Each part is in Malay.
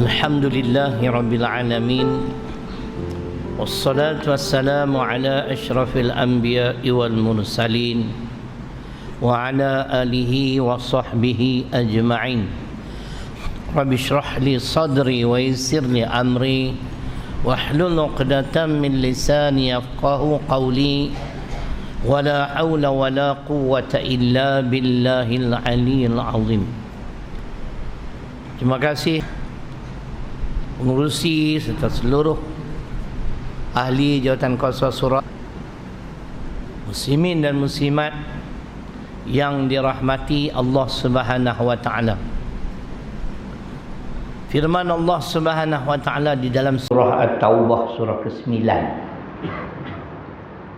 الحمد لله رب العالمين والصلاة والسلام على أشرف الأنبياء والمرسلين وعلى آله وصحبه أجمعين. رب اشرح لي صدري ويسر لي أمري واحلل عقدة من لساني يفقه قولي ولا حول ولا قوة إلا بالله العلي العظيم. Terima kasih pengurusi serta seluruh ahli jawatan kuasa surah, muslimin dan muslimat yang dirahmati Allah Subhanahu wa taala. Firman Allah Subhanahu wa taala di dalam surah At-Taubah surah ke-9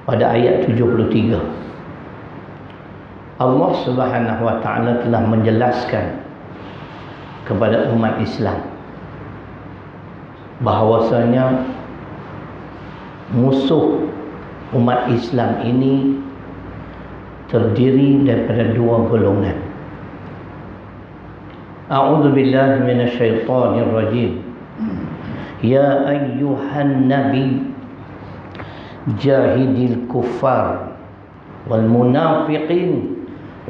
pada ayat 73. Allah Subhanahu wa taala telah menjelaskan kepada umat Islam bahawasanya musuh umat Islam ini terdiri daripada dua golongan. A'udzu billahi minasyaitonir rajim. Ya ayyuhan nabi jahidil kuffar wal munafiqin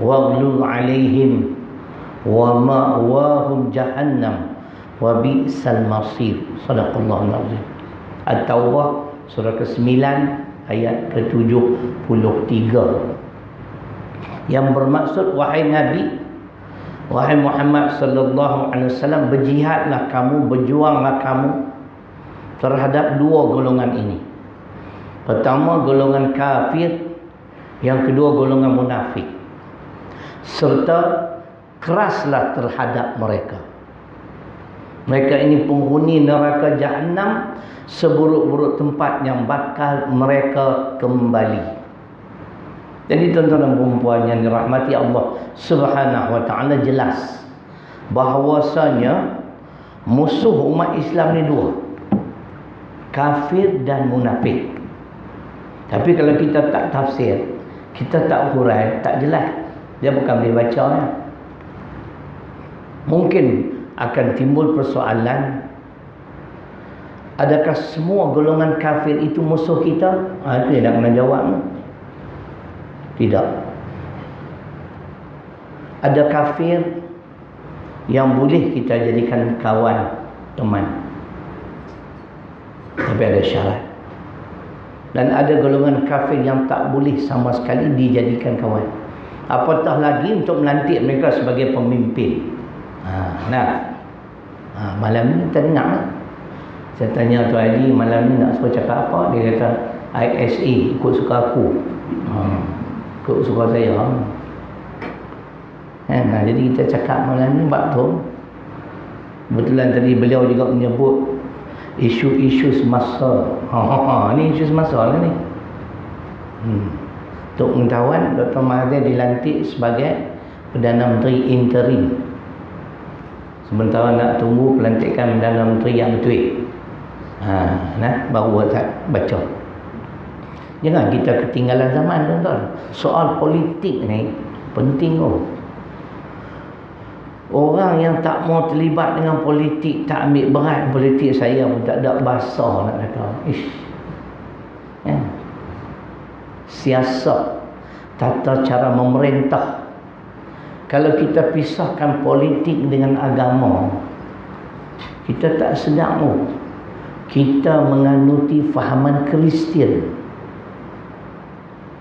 waghlul 'alaihim wa ma'wahum jahannam wa bi'sal masir. Shadaqallahul azim. At-Taubah surah ke-9 ayat ke-73, yang bermaksud, wahai Nabi, wahai Muhammad sallallahu alaihi wasallam, berjihadlah kamu, berjuanglah kamu terhadap dua golongan ini. Pertama golongan kafir, yang kedua golongan munafik, serta keraslah terhadap mereka. Mereka ini penghuni neraka Jahannam, seburuk-buruk tempat yang bakal mereka kembali. Jadi tuan-tuan dan puan-puan yang dirahmati Allah Subhanahu wa taala, jelas bahawasanya musuh umat Islam ni dua, kafir dan munafik. Tapi kalau kita tak tafsir, kita tak hurai, tak jelas, dia bukan boleh baca ya. Mungkin akan timbul persoalan, adakah semua golongan kafir itu musuh kita? Itu dia nak kena jawab. Tidak. Ada kafir yang boleh kita jadikan kawan, teman, tapi ada syarat. Dan ada golongan kafir yang tak boleh sama sekali dijadikan kawan, apatah lagi untuk melantik mereka sebagai pemimpin. Malam ni kita dengar lah. Saya tanya Tuan Haji, malam ni nak suruh cakap apa? Dia kata ISA, ikut suka aku, ikut suka saya. Jadi kita cakap malam ni bab tu. Kebetulan tadi beliau juga menyebut isu-isu semasa. Ni isu semasa lah ni. Untuk pengetahuan, Dr. Mahathir dilantik sebagai Perdana Menteri interim, sementara nak tunggu pelantikan Perdana Menteri yang betul. Baru baca. Jangan kita ketinggalan zaman, tuan-tuan. Soal politik ni penting. Orang yang tak mau terlibat dengan politik, tak ambil berat politik, saya pun tak ada bahasa nak kata. Siasat, tata cara memerintah, kalau kita pisahkan politik dengan agama, kita tak sedar. Kita menganuti fahaman Kristian.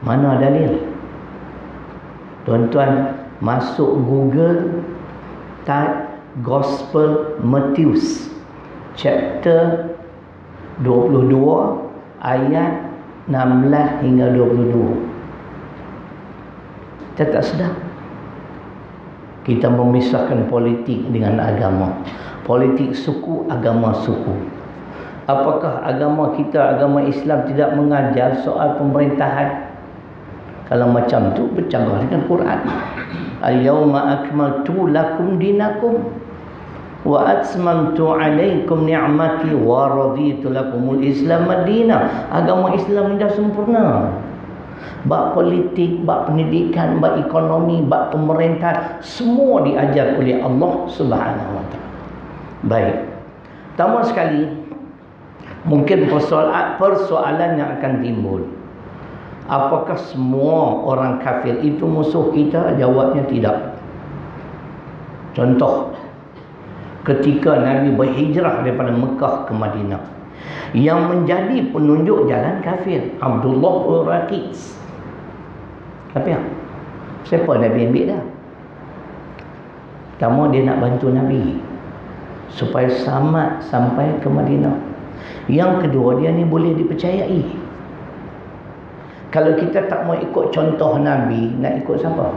Mana dalil? Tuan-tuan masuk Google, type Gospel Matthews chapter 22 ayat 16 hingga 22. Kita tak sedar. Kita memisahkan politik dengan agama. Politik suku, agama suku. Apakah agama kita, agama Islam, tidak mengajar soal pemerintahan? Kalau macam tu, bercanggah dengan Quran. Al-yawma akmaltu lakum dinakum wa atmamtu alaikum ni'mati wa raditu lakumul Islam madina. Agama Islam dah sempurna. Bab politik, bab pendidikan, bab ekonomi, bab pemerintahan, semua diajar oleh Allah Subhanahu wa taala. Baik. Pertama sekali, mungkin persoalan yang akan timbul, apakah semua orang kafir itu musuh kita? Jawabnya tidak. Contoh, ketika Nabi berhijrah daripada Mekah ke Madinah, yang menjadi penunjuk jalan kafir Abdullah bin Raqiq. Kafir. Siapa Nabi ambil dah? Pertama, dia nak bantu Nabi supaya selamat sampai ke Madinah. Yang kedua, dia ni boleh dipercayai. Kalau kita tak mau ikut contoh Nabi, nak ikut siapa?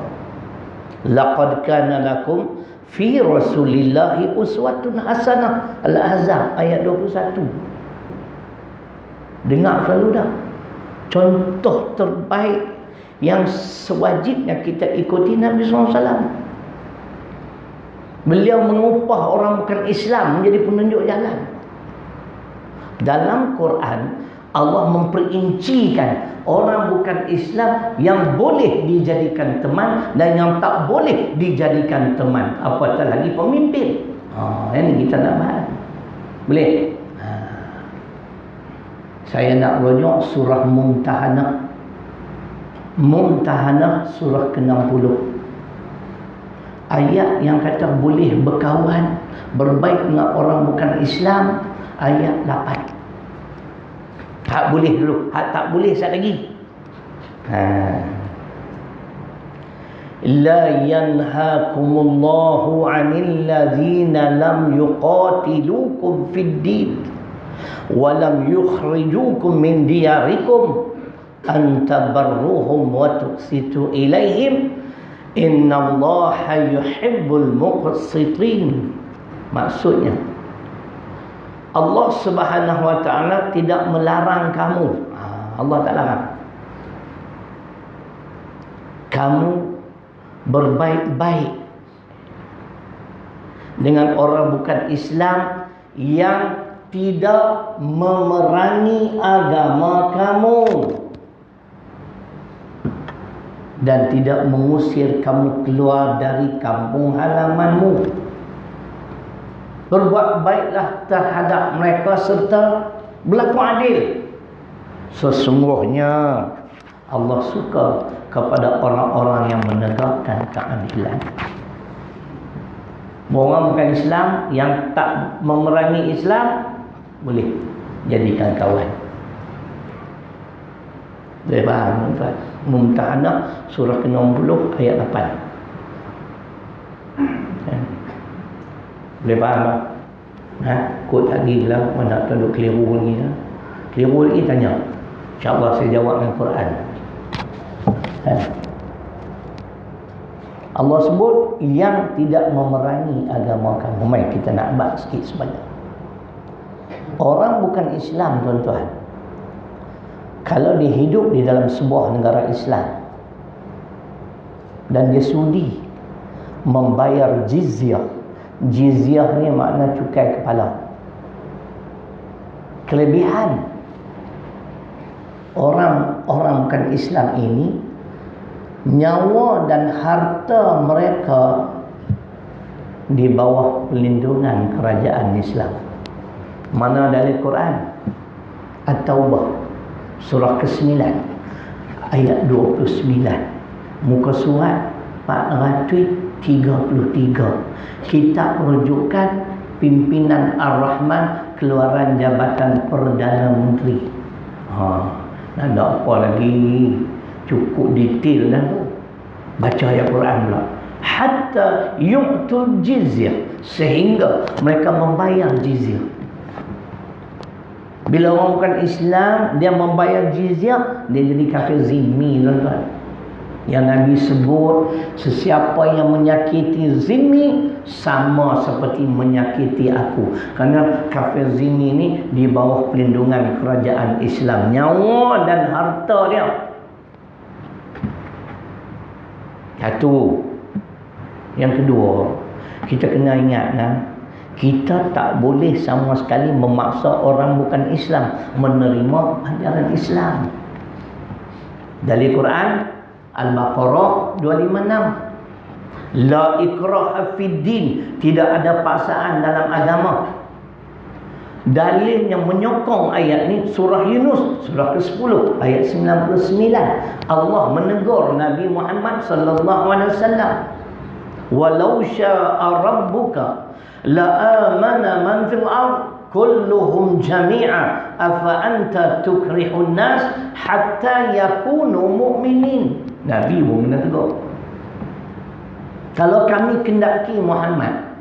Laqad kana lakum fi Rasulillahi uswatun hasanah. Al-Ahzab ayat 21. Dengar selalu dah. Contoh terbaik yang sewajibnya kita ikuti Nabi SAW. Beliau mengupah orang bukan Islam menjadi penunjuk jalan. Dalam Quran, Allah memperincikan orang bukan Islam yang boleh dijadikan teman dan yang tak boleh dijadikan teman, apatah lagi pemimpin. Ini kita nak bahas. Boleh? Saya nak rujuk surah Mumtahanah. Mumtahanah surah ke-60. Ayat yang kata boleh berkawan, berbaik dengan orang bukan Islam, ayat 8. Hak boleh dulu, hak tak boleh sekali lagi. La yanhaakumullahu 'anil ladzina lam yuqatilukum fid din wa lam yukhrijukum min diyarikum an tabarruhum wa tuqsitu ilaihim innallaha yuhibbul muqsitin. Maksudnya, Allah Subhanahu wa ta'ala tidak melarang kamu. Allah tak larang kamu berbaik-baik dengan orang bukan Islam yang tidak memerangi agama kamu dan tidak mengusir kamu keluar dari kampung halamanmu. Berbuat baiklah terhadap mereka serta berlaku adil. Sesungguhnya Allah suka kepada orang-orang yang menegakkan keadilan. Orang bukan Islam yang tak memerangi Islam boleh jadikan kawan. Boleh faham? Mumtahanah surah ke-60 ayat 8. Boleh faham tak? Kod lagi lah, mana tak ada keliru lagi lah. Keliru lagi tanya, InsyaAllah saya jawab dengan Quran. Allah sebut yang tidak memerangi agama kamu. Mai kita nak bahas sikit sebanyak. Orang bukan Islam, tuan-tuan, kalau dia hidup di dalam sebuah negara Islam dan dia sudi membayar jizyah. Jizyah ni makna cukai kepala. Kelebihan orang bukan Islam ini, nyawa dan harta mereka di bawah pelindungan kerajaan Islam. Mana dari Quran? At-Taubah surah ke-9 ayat 29. Muka surat 433. Kitab rujukan Pimpinan Ar-Rahman, Keluaran Jabatan Perdana Menteri. Nak ada apa lagi? Cukup detail dah tu. Baca ayat Quran pula. Hatta yu'tul jizyah, sehingga mereka membayar jizyah. Bila orang bukan Islam dia membayar jizyah, dia jadi kafir zimmi, tuan-tuan. Yang Nabi sebut, sesiapa yang menyakiti zimmi sama seperti menyakiti aku. Kerana kafir zimmi ni di bawah pelindungan kerajaan Islam, nyawa dan harta dia. Satu. Yang kedua, kita kena ingat kita tak boleh sama sekali memaksa orang bukan Islam menerima ajaran Islam. Dari Quran Al-Baqarah 256. La ikraha fid din, tidak ada paksaan dalam agama. Dalil yang menyokong ayat ni surah Yunus surah ke-10 ayat 99. Allah menegur Nabi Muhammad sallallahu alaihi wasallam, walau syaa rabbuka la amana man fil ard kulluhum jami'a afa anta tukrihun nas hatta yakunu mu'minin. Nabi pun menegur, kalau kami kendaki Muhammad,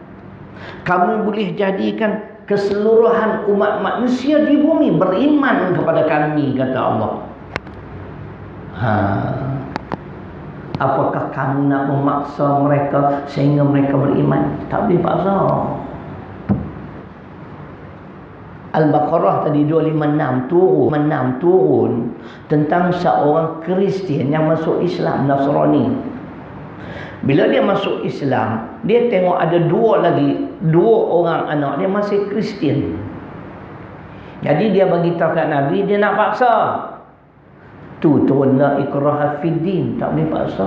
kami boleh jadikan keseluruhan umat manusia di bumi beriman kepada kami, kata Allah. Apakah kamu nak memaksa mereka sehingga mereka beriman? Tak boleh paksa. Al-Baqarah tadi 256 turun tentang seorang Kristian yang masuk Islam, Nasrani. Bila dia masuk Islam, dia tengok ada dua orang anak dia masih Kristian. Jadi dia bagi tahu kat Nabi, dia nak paksa. Tu turunlah ikraha fiddin, tak boleh paksa.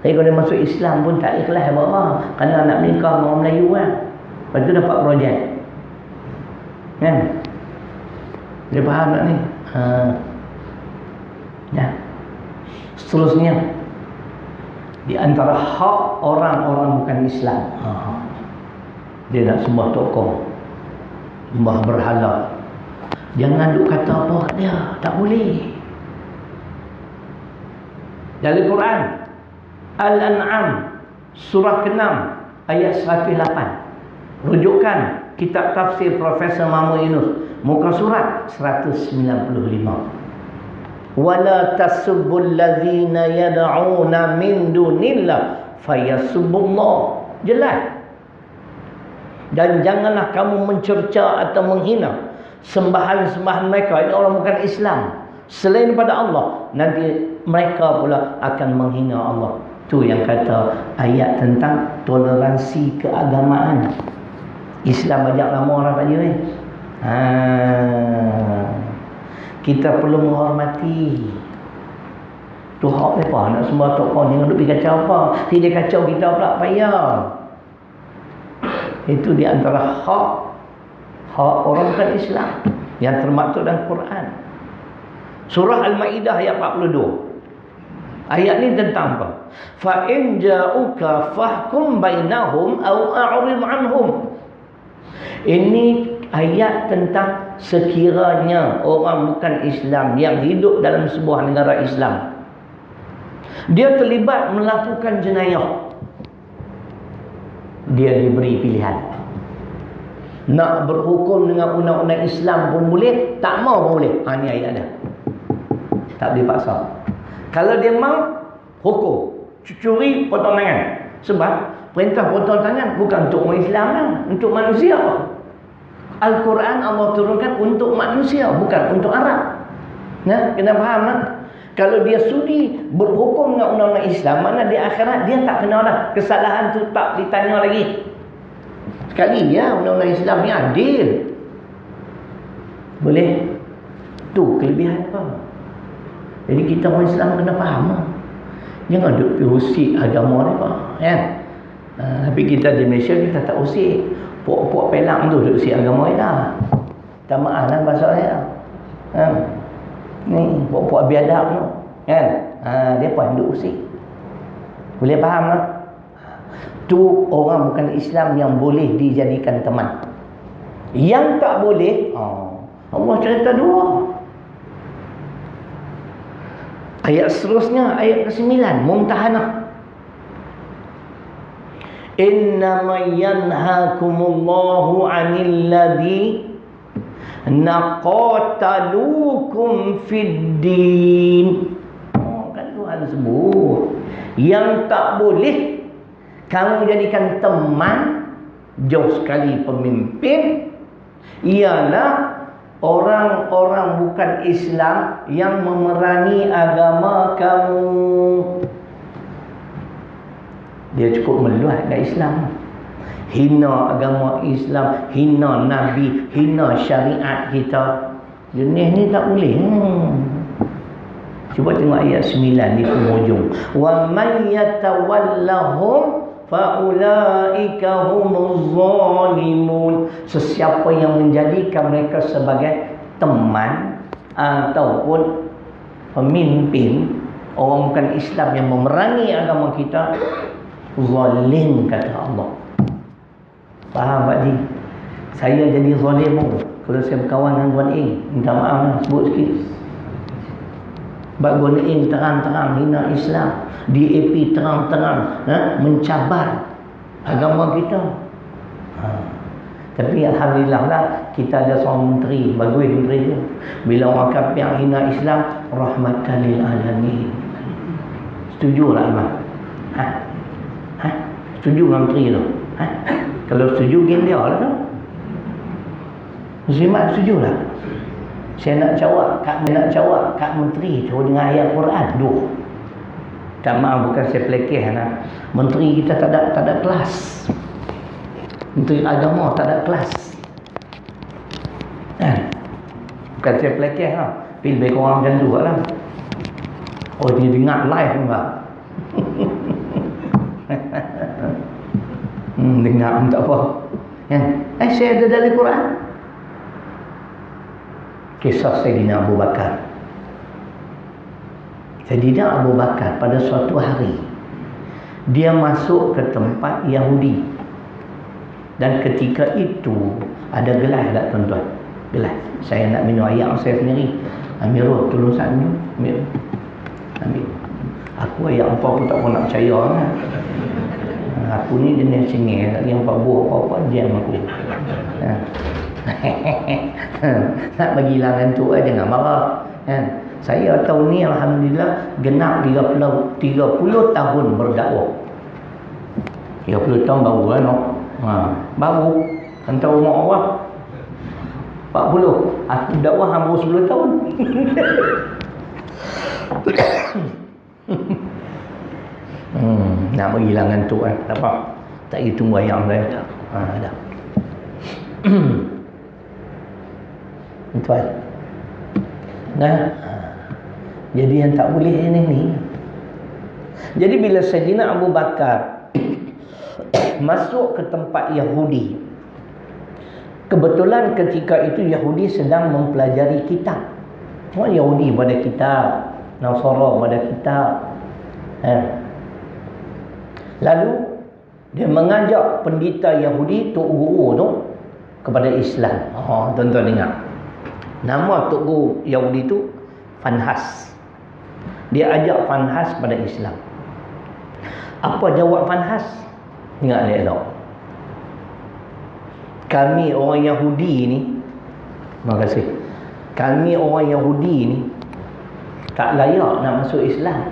Tapi kalau dia masuk Islam pun tak ikhlas apa, kerana nak menikah dengan orang Melayu kan. Lepas tu dapat projek. Kan? Dia faham tak ni? Ya. Seterusnya, di antara hak orang-orang bukan Islam, dia nak sembah tokoh, sembah berhala. Jangan duk kata apa kat dia, tak boleh. Dari Quran Al-An'am surah ke-6 ayat 108. Rujukan kitab tafsir Profesor Mahmud Yunus, muka surat 195. Wala tasubbul ladzina yad'una min dunillah fayasubbullah. Jelas. Dan janganlah kamu mencerca atau menghina sembahan-sembahan mereka, ini orang bukan Islam, selain daripada Allah, nanti mereka pula akan menghina Allah. Tu yang kata ayat tentang toleransi keagamaan. Islam ajak lama orang tak je. Kita perlu menghormati. Tu hak mereka nak sembah tokoh, jangan duk pergi kacau apa. Dia kacau kita pula payah. Itu di antara hak orang bukan Islam yang termaktub dalam Quran. Surah Al-Maidah ayat 42. Ayat ni tentang apa? Fa in ja'uka fahkum bainahum aw a'rid anhum. Ini ayat tentang sekiranya orang bukan Islam yang hidup dalam sebuah negara Islam, dia terlibat melakukan jenayah, dia diberi pilihan. Nak berhukum dengan undang-undang Islam pun boleh, tak mau pun boleh. Ini ayat dia. Tak dipaksa. Kalau dia mau hukum, curi potong tangan. Sebab perintah potong tangan bukan untuk orang Islam lah, untuk manusia. Al-Quran Allah turunkan untuk manusia, bukan untuk Arab. Nah, kena faham lah. Kalau dia sudi berhukum dengan undang-undang Islam, mana di akhirat dia tak kena lah. Kesalahan tu tak ditanya lagi. Sekali ya, undang-undang Islam ni adil. Boleh. Tu kelebihan apa? Jadi kita orang Islam kena faham lah. Jangan duk usik agama ni apa. Kan? Tapi kita di Malaysia kita tak usik. Puak-puak pelang tu duk usik agama kita. Tak maaf lah bahasa saya. Ni puak-puak biadab tu. Kan? Dia pun duk usik. Boleh faham lah? Tu orang bukan Islam yang boleh dijadikan teman. Yang tak boleh, Allah cerita dua. Ayat seterusnya, ayat ke-9, Mumtahanah. Innama yanhakumullahu 'anil ladzi naqatalukum fid din. Kan Tuhan sebut yang tak boleh kamu jadikan teman, jauh sekali pemimpin, ialah orang-orang bukan Islam yang memerangi agama kamu. Dia cukup meluat kat Islam, hina agama Islam, hina Nabi, hina syariat kita. Jenis ni tak boleh. Cuba tengok ayat 9 di penghujung. Wa man yatawallahum faulaika humuz zalimun. Sesiapa yang menjadikan mereka sebagai teman ataupun pemimpin orang bukan Islam yang memerangi agama kita, zalim, kata Allah. Faham Pak Ji? Saya jadi zalim kalau saya berkawan dengan Guan Ing. Minta maaf lah, sebut sikit. Sebab Guan Ing terang-terang hina Islam, DAP terang-terang mencabar agama kita. Tapi alhamdulillah lah, kita ada seorang menteri, bagus menteri tu. Bila orang kafir yang hina Islam, rahmatan lil alamin. Setuju tak Abang? Setuju dengan menteri tu? Kalau setuju, geng dia lah tu. Muslimat setuju lah. Saya nak jawab kat menteri tu dengan ayat Quran. Tak maaf, bukan saya pelekeh lah. Menteri kita tak ada kelas. Menteri agama tak ada kelas. Bukan saya pelekeh lah. Tapi lebih kurang macam tu lah. Oh, dia dengar live pun tak? Dengar pun tak apa. Saya ada dari Quran. Kisah Sayyidina Abu Bakar. Sayyidina Abu Bakar pada suatu hari, dia masuk ke tempat Yahudi. Dan ketika itu ada gelas tak tuan-tuan? Gelas. Saya nak minum air saya sendiri. Amirul, tolong saya minum. Ambil. Aku ayat apa pun tak pernah nak percaya kan? Aku ni jenis cengeng, tak yang buat apa-apa diam aku. Nak bagi langan tu jangan marah kan? Saya tahun ni alhamdulillah genap 30 tahun berdakwah. 30 tahun baru kan? Baru antara umur awal 40. Aku dakwah hampir 10 tahun. Nak bagi langan tu kan? Tak apa. Tak pergi tunggu ayam saya. Dah. Tuan. Jadi yang tak boleh ni. Jadi bila Sayyidina Abu Bakar masuk ke tempat Yahudi, kebetulan ketika itu Yahudi sedang mempelajari kitab. Orang Yahudi pada kitab, Nasara pada kitab. Lalu dia mengajak pendeta Yahudi, tok guru tu, kepada Islam. Tuan-tuan dengar. Nama tok guru Yahudi tu Fanhas. Dia ajak Fanhas pada Islam. Apa jawab Fanhas? Ingat elok. Kami orang Yahudi ni, terima kasih. Kami orang Yahudi ni tak layak nak masuk Islam.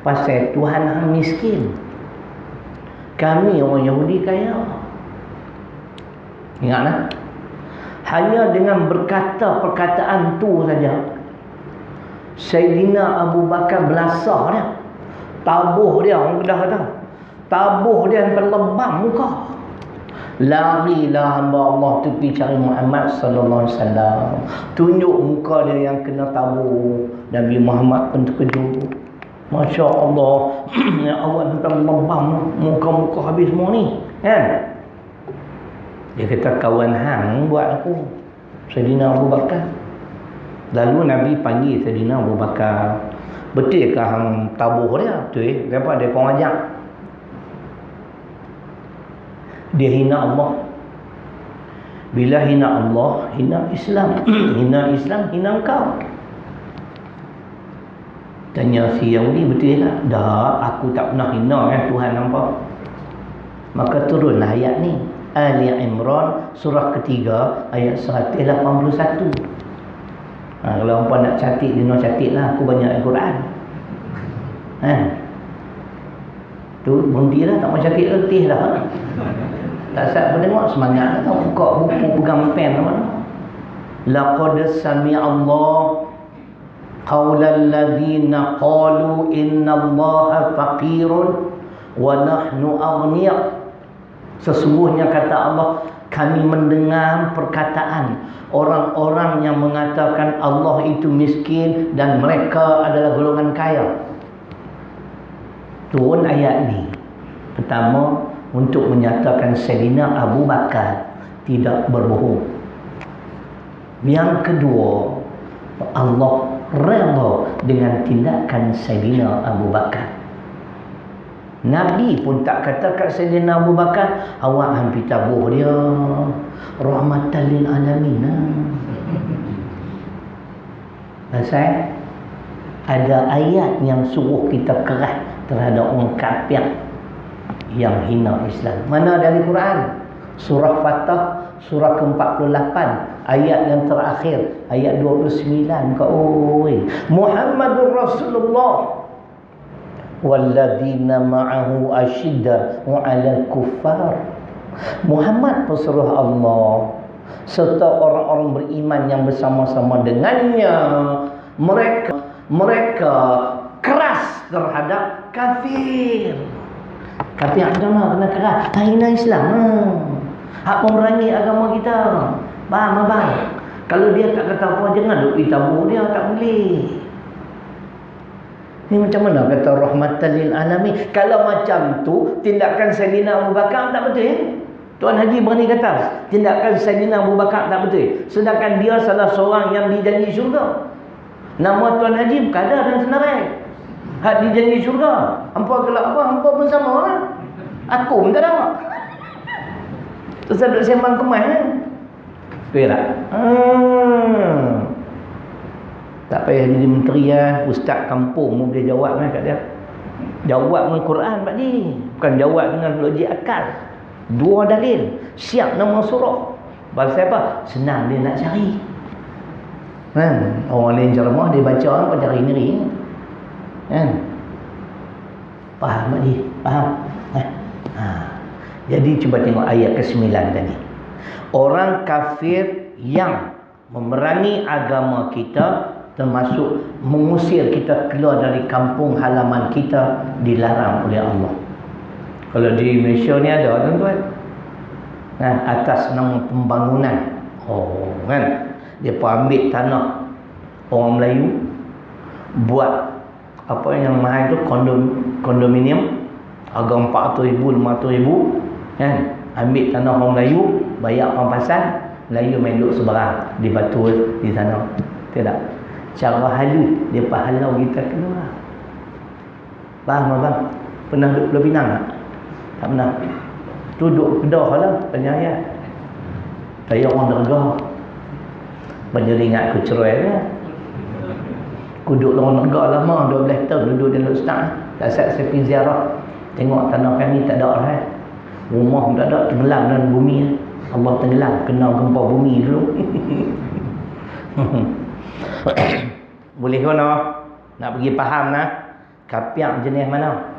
Pasal Tuhan hang miskin. Kami orang Yahudi kaya. Ingatlah. Hanya dengan berkata perkataan tu saja, Sayyidina Abu Bakar belasah dia. Tabuh dia, orang dah kata. Tabuh dia sampai lebam muka. Larilah hamba Allah tu pergi cari Muhammad sallallahu alaihi wasallam. Tunjuk muka dia yang kena tabuh. Nabi Muhammad pun terkejut. Masya Allah. Ya Allah, sampai lebam muka-muka habis semua ni. Kan? Dia kata, kawan hang buat aku, Sayyidina Abu Bakar. Lalu Nabi panggil Sayyidina Abu Bakar. Betul ke hang tabuh dia? Betul. Kenapa dia kau ajak? Dia hina Allah. Bila hina Allah, hina Islam. Hina Islam, hina engkau. Tanya si Yahudi, betul tak? Dah, aku tak pernah hina kan, Tuhan nampak. Maka turunlah ayat ni. Ali Imran surah ketiga ayat 181. Kalau hampa nak catik, dia nak catik lah. Aku banyak Al-Quran. Tu berhentilah, tak mau catik letih lah. Tak sat menengok semangat lah. Buka buku, pegang pen lah. Laqad sami'allah qaulal ladzina qalu innallaha faqirun wa nahnu aghniya. Sesungguhnya kata Allah, kami mendengar perkataan orang-orang yang mengatakan Allah itu miskin dan mereka adalah golongan kaya. Turun ayat ni. Pertama, untuk menyatakan Sayyidina Abu Bakar tidak berbohong. Yang kedua, Allah redha dengan tindakan Sayyidina Abu Bakar. Nabi pun tak kata kat Sayyidina Abu Bakar, awak hampir tabuh dia rahmatan lil alamin. Pasal ada ayat yang suruh kita keras terhadap orang kafir yang hina Islam. Mana dari Quran? Surah Fatah, surah ke-48, ayat yang terakhir, ayat 29. Muhammadur Rasulullah walladzina ma'ahu asyidda 'alal kuffar. Muhammad pesuruh Allah serta orang-orang beriman yang bersama-sama dengannya, mereka keras terhadap kafir. Kafir agama kena keras. Hina Islam. Hak memerangi agama kita. Faham abang? Kalau dia tak kata apa, jangan duk pergi tabur dia, tak boleh. Ni macam mana kata rahmatan lil alamin? Kalau macam tu, tindakan Sayyidina Abu Bakar tak betul. Tuan Haji berani kata, tindakan Sayyidina Abu Bakar tak betul. Sedangkan dia salah seorang yang dijanji syurga. Nama Tuan Haji berkadar dan senarai. Hak dijanji syurga. Hampa kelak apa? Hampa pun sama orang. Aku pun tak ada. Terus duduk sembang kemas kan? Betul tak? Tak payah jadi menteri lah. Ustaz kampung pun boleh jawab kan kat dia. Jawab dengan Quran Pak Ji. Bukan jawab dengan logik akal. Dua dalil. Siap nama surah. Pasal apa? Senang dia nak cari. Kan? Orang lain ceramah dia baca apa cari ngeri. Kan? Faham Pak Ji? Faham? Jadi cuba tengok ayat ke-9 tadi. Orang kafir yang memerangi agama kita, termasuk mengusir kita keluar dari kampung halaman kita, dilarang oleh Allah. Kalau di Malaysia ni ada tuan-tuan, kan, atas nama pembangunan. Kan, dia pun ambil tanah orang Melayu, buat apa yang mahal tu, kondominium, harga 400,000, 500,000, kan, ambil tanah orang Melayu, bayar orang pasal, Melayu main duduk seberang di batu di sana. Tidak. Cara halus dia halau kita keluar. Faham abang? Pernah duduk Pulau Pinang tak? Tak pernah. Duduk Kedah lah, tanya ayat. Saya orang derga. Banyak ingat aku cerai lah. Aku duduk orang derga lama, 12 tahun duduk di Ustaz. Tak saya pergi ziarah. Tengok tanah kami tak ada lah. Rumah pun tak ada, tenggelam dalam bumi. Allah tenggelam, kena gempa bumi dulu. Boleh ke nak? Nak pergi faham nak? Kafir jenis mana?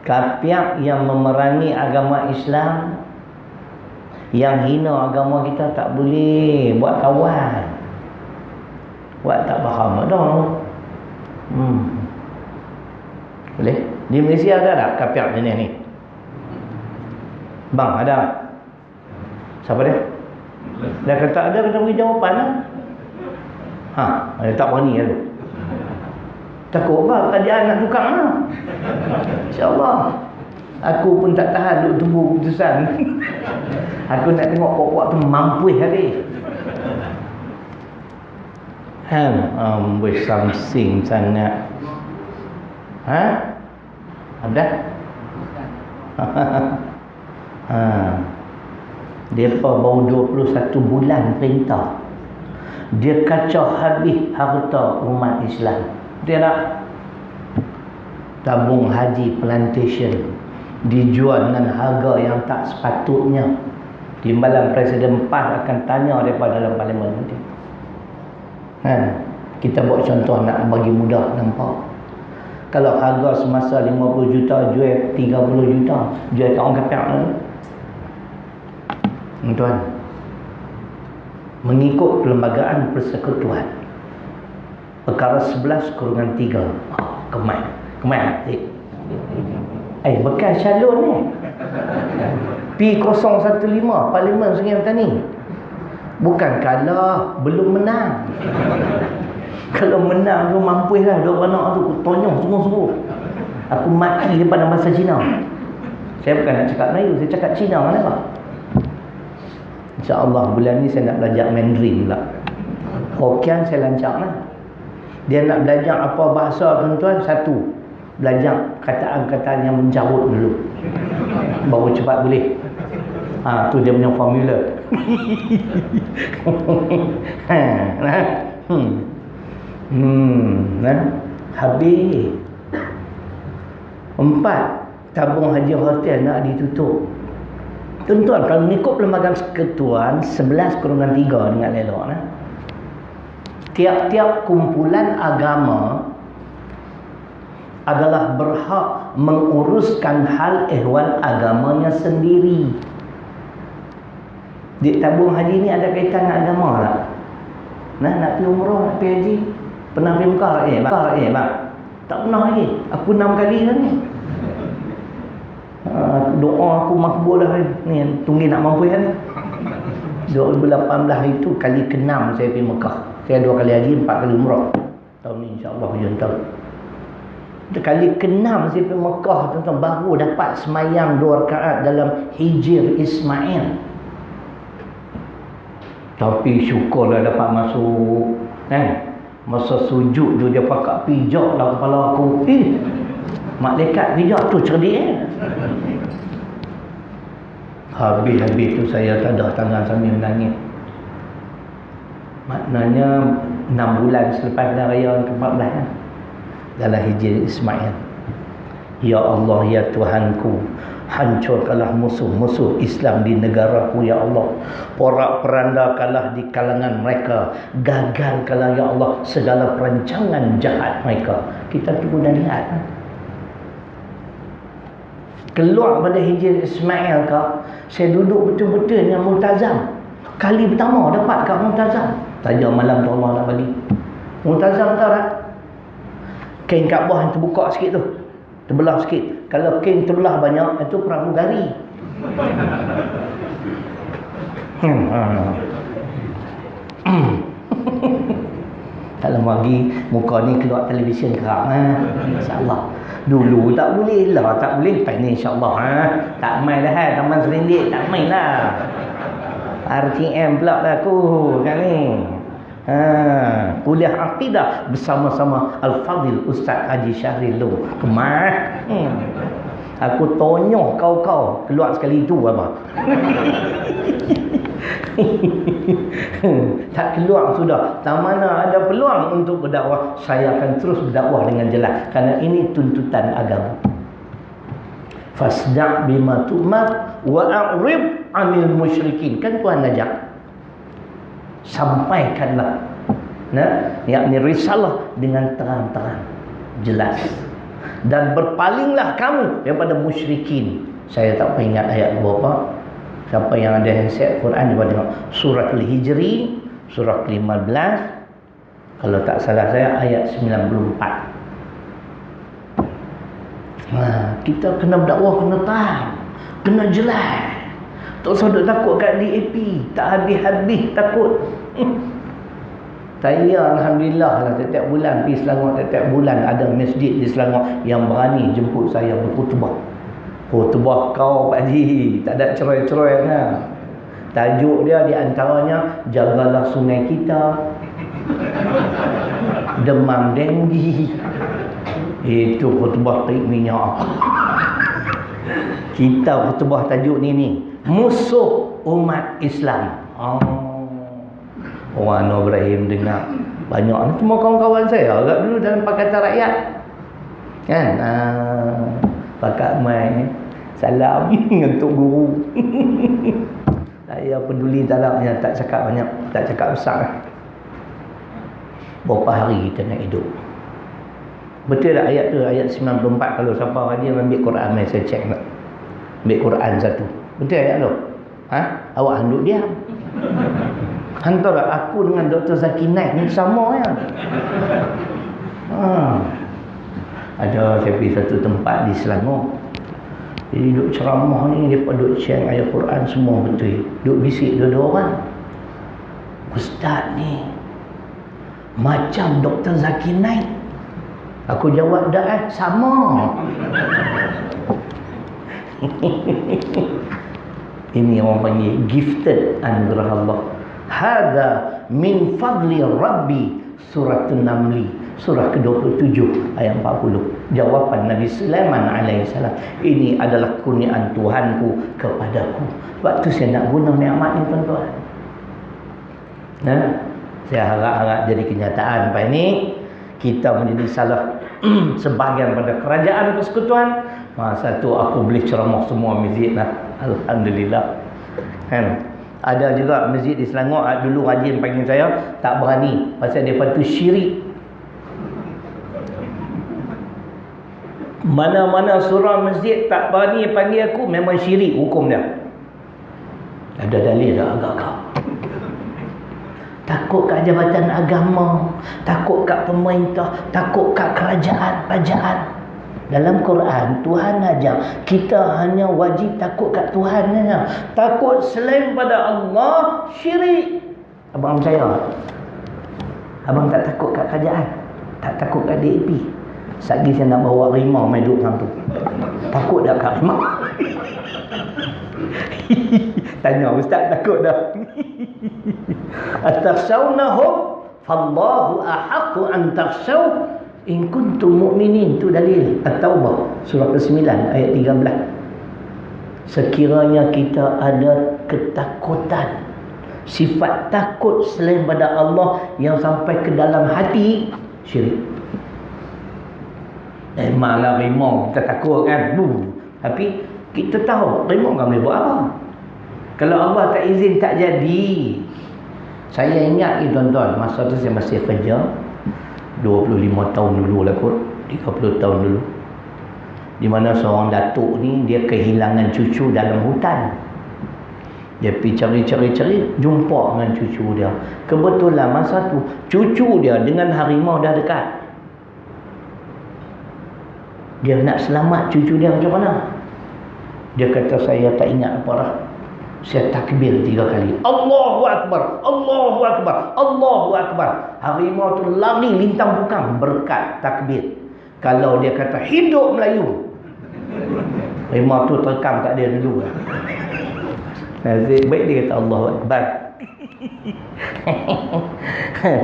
Kafir yang memerangi agama Islam, yang hina agama kita, tak boleh buat kawan. Buat tak faham dah. Boleh? Di Malaysia ada tak kafir jenis ni? Bang, ada? Siapa dia? Dia kata ada, kena beri jawapan lah. Dia tak berani lah tu. Takut apa? Kerajaan nak tukar lah. InsyaAllah. Aku pun tak tahan duk tunggu keputusan. Aku nak tengok puak-puak tu mampu habis. Amboi samsing sangat. Ada? Dia baru 21 bulan perintah. Dia kacau habis harta umat Islam. Dia nak tabung haji plantation dijual dengan harga yang tak sepatutnya. Timbalan Presiden PAS akan tanya daripada dalam parlimen nanti. Kita buat contoh nak bagi mudah nampak. Kalau harga semasa 50 juta jual 30 juta, jual kat orang kafir. Tuan, mengikut Perlembagaan Persekutuan perkara 11/3. Kemai. Bekas calon ni. P015 Parlimen Sungai Petani. Bukan kalah, belum menang. Kalau menang tu mampu lah duk anak tu tonyong sungguh-sungguh. Aku maki daripada bahasa Cina. Saya bukan nak cakap Melayu, saya cakap Cina. Kenapa? InsyaAllah bulan ni saya nak belajar Mandarin pula. Hokkien saya lancar lah. Dia nak belajar apa bahasa tuan-tuan? Satu, belajar kataan-kataan yang mencarut dulu, baru cepat boleh. Tu dia punya formula. Habis. 4, tabung haji hotel nak ditutup. Tuan-tuan, kalau mengikut Perlembagaan Persekutuan 11/3 dengan elok, tiap-tiap kumpulan agama adalah berhak menguruskan hal ehwal agamanya sendiri. Di tabung haji ni ada kaitan dengan agama tak? Nak pergi umrah, nak pergi haji, pernah pergi Mekah bang? Tak pernah lagi. Aku 6 kali dah ni. Doa aku makbul dah ni, tunggu nak mampu kan. 2018 itu kali ke-6 saya pergi Mekah. Saya 2 kali haji, 4 kali umrah. Tahun ni insya-Allah hujung tahun. Kali ke-6 saya pergi Mekah, tuan-tuan, baru dapat semayang 2 rakaat dalam Hijr Ismail. Tapi syukurlah dapat masuk. Masa sujud tu dia pakat pijak lah kepala aku. Malaikat pijak tu cerdik. Habis tu saya tadah tangan sambil menangis. Maknanya 6 bulan selepas Hari Raya ke-14 dalam Hijr Ismail. Ya Allah, ya Tuhanku, hancurkanlah musuh-musuh Islam di negaraku, ya Allah. Porak-perandakanlah di kalangan mereka. Gagalkanlah, ya Allah, segala perancangan jahat mereka. Kita tunggu dan lihat. Keluar pada Hijr Ismail saya duduk betul-betul dengan Multazam. Kali pertama dapat kat Multazam. Saja malam tu Allah nak bagi. Multazam tahu tak? Kain Kaabah yang terbuka sikit tu, terbelah sikit. Kalau kain terbelah banyak, itu pramugari. Kalau bagi muka ni keluar televisyen kerap, insya-Allah. Dulu tak boleh lah, tak boleh. Tak ni insya-Allah, tak main dah, Taman Serindit tak main lah. RTM pula lah aku kan ni. Kuliah akidah bersama-sama Al-Fadhil Ustaz Haji Syahril Long. Kemah. Aku tonyoh kau keluar sekali itu apa? Tak keluar sudah. Tak mana ada peluang untuk berdakwah, saya akan terus berdakwah dengan jelas, kerana ini tuntutan agama. Fasda' bima tu'mar wa a'rib 'anil musyrikin. Kan Tuhan ajak, sampaikanlah yakni risalah dengan terang-terang, jelas, dan berpalinglah kamu daripada musyrikin. Saya tak ingat ayat berapa. Siapa yang ada handset Quran, dia tengok surah Al-Hijri, surah ke-15, kalau tak salah saya ayat 94. Kita kena berdakwah, kena tahu, kena jelas. Tak usah duk takut kat DAP, tak habis-habis takut. Saya Alhamdulillah lah, setiap bulan pergi Selangor, setiap bulan ada masjid di Selangor yang berani jemput saya berkhutbah. Khutbah kau Pak Haji, tak ada cerai-cerai lah. Tajuk dia di antaranya, jagalah sungai kita, demam denggi. Itu khutbah tarik minyak. Kita khutbah tajuk ni musuh umat Islam. Orang Ibrahim dengar banyak. Semua kawan-kawan saya agak dulu dalam Pakatan Rakyat kan, pakat main salam untuk guru. Saya peduli dalamnya, tak cakap banyak, tak cakap besar. Berapa hari kita nak hidup? Betul tak ayat tu, ayat 94? Kalau siapa rajin ambil Quran, mai saya cek nak ambil Quran satu. Betul ayat tu? Awak handuk diam. Antara aku dengan Dr. Zakir Naik ni sama ya. Ada saya pergi satu tempat di Selangor. Jadi duk ceramah ni, dia duk share ayat Quran semua betul. Duk bisik dua-dua orang. Ustaz ni macam Dr. Zakir Naik. Aku jawab dah sama. Ini orang panggil gifted anugerah Allah. Hadza min fadli Rabbi, surah An-Naml, surah ke-27 ayat 40. Jawapan Nabi Sulaiman alaihissalam, ini adalah kurniaan Tuhanku kepadaku. Sebab tu saya nak guna nikmat ni tuan-tuan. Saya harap-harap jadi kenyataan. Lepas ni kita menjadi salah sebahagian pada kerajaan persekutuan. Satu, aku boleh ceramah semua masjid lah, alhamdulillah. Kan? Ada juga masjid di Selangor dulu rajin panggil saya, tak berani pasal dia tu syirik. Mana-mana surah masjid tak berani panggil aku, memang syirik hukum dia. Ada dalil tak agak-agak? Takut kat jabatan agama, takut kat pemerintah, takut kat kerajaan. Dalam Quran, Tuhan ajar kita hanya wajib takut kat Tuhan saja. Takut selain pada Allah, syirik. Abang saya, abang tak takut kat kerajaan, tak takut kat DAP. Satgi saya nak bawa rimau main duduk dalam tu. Takut tak kat rimau? Tanya ustaz, takut dah. Atakhshawnahum fallahu ahaqqu an takhshaw in kuntum mu'minin. Tu dalil At-Taubah surah ke-9 ayat 13. Sekiranya kita ada ketakutan, sifat takut selain pada Allah yang sampai ke dalam hati, syirik. Malah rimau kita takut kan. Tapi kita tahu rimau kan boleh buat apa. Kalau Allah tak izin tak jadi. Saya ingat tuan-tuan, masa tu saya masih kerja 25 tahun dulu lah kot, 30 tahun dulu, di mana seorang datuk ni dia kehilangan cucu dalam hutan. Dia pergi cari, jumpa dengan cucu dia. Kebetulan masa tu cucu dia dengan harimau dah dekat. Dia nak selamat cucu dia macam mana? Dia kata, saya tak ingat apa dah. Saya takbir 3 kali. Allahu Akbar, Allahu Akbar, Allahu Akbar. Harimau tu lari lintang bukang berkat takbir. Kalau dia kata hidup Melayu, harimau tu terkam kat dia dulu. Nasib baik dia kata Allahu Akbar.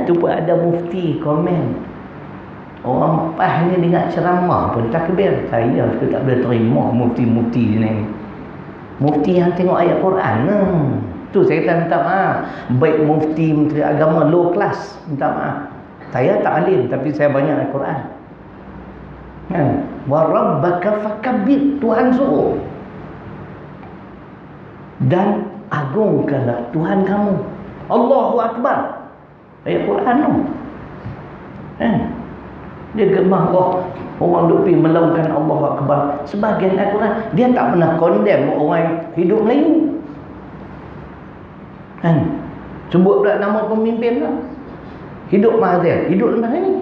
Tu pun ada mufti komen, orang PAS ni dengar ceramah pun takbir. Saya tak boleh terima mufti-mufti ni. Mufti yang tengok ayat Quran tu saya kata minta maaf. Baik mufti, menteri agama low class, minta maaf. Saya tak alim tapi saya banyak ayat Quran. Kan? Wa rabbaka fakabbir, Tuhan suruh. Dan agungkanlah Tuhan kamu. Allahu Akbar. Ayat Quran tu. Kan? Dia gemah, orang duk pergi melaungkan Allahu Akbar. Sebahagian Al-Quran dia tak pernah condemn orang hidup Melayu. Kan? Sebut pula nama pemimpin lah. Hidup Mahathir, hidup lepas ni.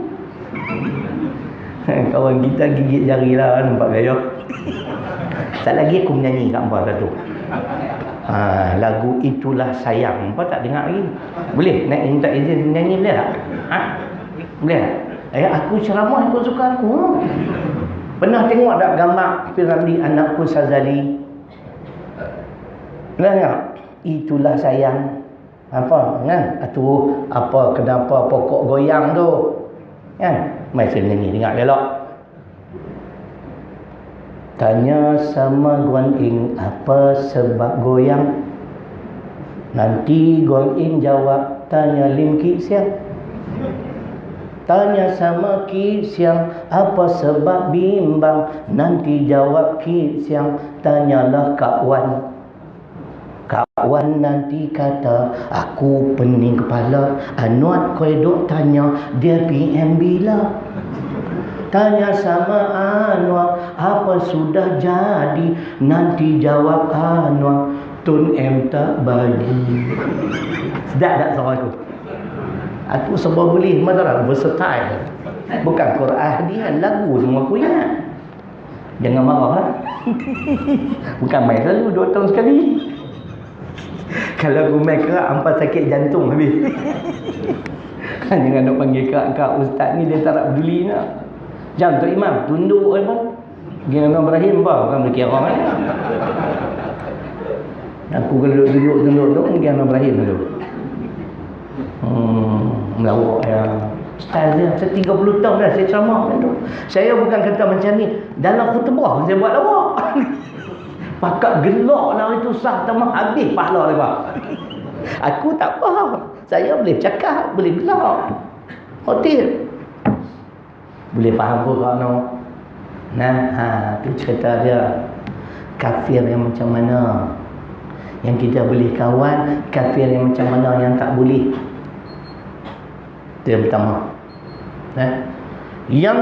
Kawan kita gigit jari lah, nampak gaya. Tak lagi aku menyanyi kat apa satu. Lagu Itulah Sayang. Apa tak dengar lagi? Boleh? Nak minta izin menyanyi boleh tak? Boleh tak? Aku ceramah ikut suka aku. Pernah tengok tak gambar Piramli Anakku Sazali? Pernah tak? Itulah Sayang. Apa kan? Atau apa, kenapa pokok goyang tu? Kan? Mai saya nyanyi, dengar elok. Tanya sama Guan Ing, apa sebab goyang? Nanti Guan Ing jawab, tanya Lim Kit Siang. Tanya sama Kit Siang, apa sebab bimbang? Nanti jawab Kit Siang, tanyalah Kak Wan. Kak Wan nanti kata, aku pening kepala. Anuat kau duk tanya, dia PM bila? Tanya sama Anwar, apa sudah jadi? Nanti jawab Anwar, Tun M tak bagi. Sedap tak suara aku? Aku sebab boleh, masalah versatile. Bukan Quran hadiah, lagu semua aku ingat. Jangan marah lah. Bukan main selalu 2 tahun sekali. Kalau aku main kerak, hampa sakit jantung habis. Jangan nak panggil kak ustaz ni, dia tak nak peduli nak. Jam tu imam tunduk apa? Gimana Ibrahim apa? Bukan boleh kira kan? Aku kalau duduk tu mungkin Ibrahim dulu. Melawak ya. Style dia, saya 30 tahun dah saya ceramah macam tu. Saya bukan kata macam ni dalam khutbah saya buat lawak. Pakak gelak lah itu sah tamah habis pahala dia. Aku tak faham. Saya boleh cakap, boleh gelak. Hotel. Boleh faham pun kau no. Nah, tu cerita dia. Kafir yang macam mana yang kita boleh kawan, kafir yang macam mana yang tak boleh. Itu yang pertama. Yang